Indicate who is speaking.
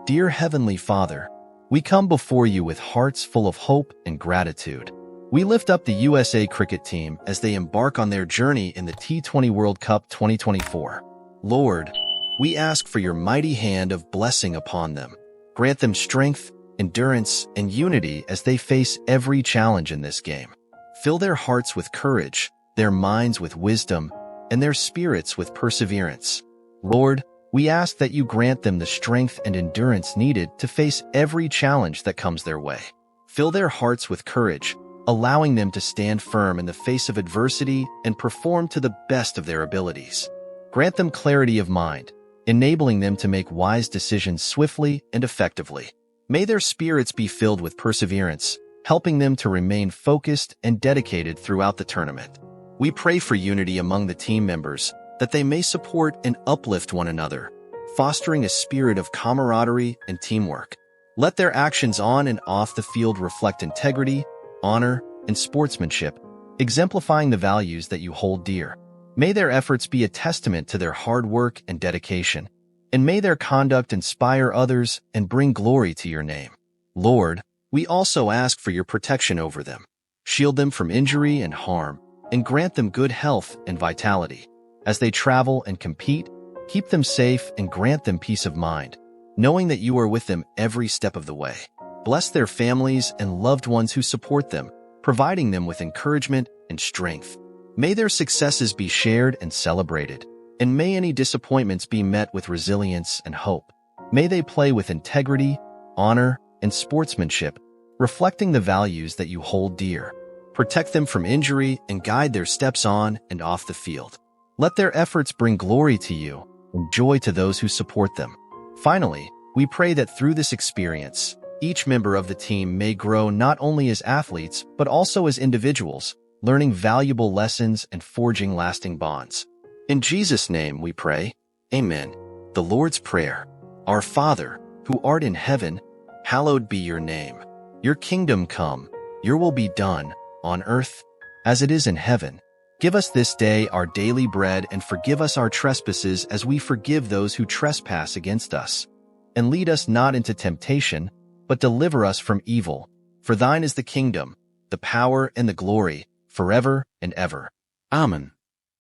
Speaker 1: Dear Heavenly Father, we come before you with hearts full of hope and gratitude. We lift up the USA cricket team as they embark on their journey in the T20 World Cup 2024. Lord, we ask for your mighty hand of blessing upon them. Grant them strength, endurance, and unity as they face every challenge in this game. Fill their hearts with courage, their minds with wisdom, and their spirits with perseverance. Lord, we ask that you grant them the strength and endurance needed to face every challenge that comes their way. Fill their hearts with courage, allowing them to stand firm in the face of adversity and perform to the best of their abilities. Grant them clarity of mind, enabling them to make wise decisions swiftly and effectively. May their spirits be filled with perseverance, helping them to remain focused and dedicated throughout the tournament. We pray for unity among the team members, that they may support and uplift one another, fostering a spirit of camaraderie and teamwork. Let their actions on and off the field reflect integrity, honor, and sportsmanship, exemplifying the values that you hold dear. May their efforts be a testament to their hard work and dedication, and may their conduct inspire others and bring glory to your name. Lord, we also ask for your protection over them. Shield them from injury and harm, and grant them good health and vitality. As they travel and compete, keep them safe and grant them peace of mind, knowing that you are with them every step of the way. Bless their families and loved ones who support them, providing them with encouragement and strength. May their successes be shared and celebrated, and may any disappointments be met with resilience and hope. May they play with integrity, honor, and sportsmanship, reflecting the values that you hold dear. Protect them from injury and guide their steps on and off the field. Let their efforts bring glory to you and joy to those who support them. Finally, we pray that through this experience, each member of the team may grow not only as athletes, but also as individuals, learning valuable lessons and forging lasting bonds. In Jesus' name we pray, Amen. The Lord's Prayer. Our Father, who art in heaven, hallowed be your name. Your kingdom come, your will be done, on earth as it is in heaven. Give us this day our daily bread, and forgive us our trespasses as we forgive those who trespass against us. And lead us not into temptation, but deliver us from evil. For thine is the kingdom, the power, and the glory, forever and ever. Amen.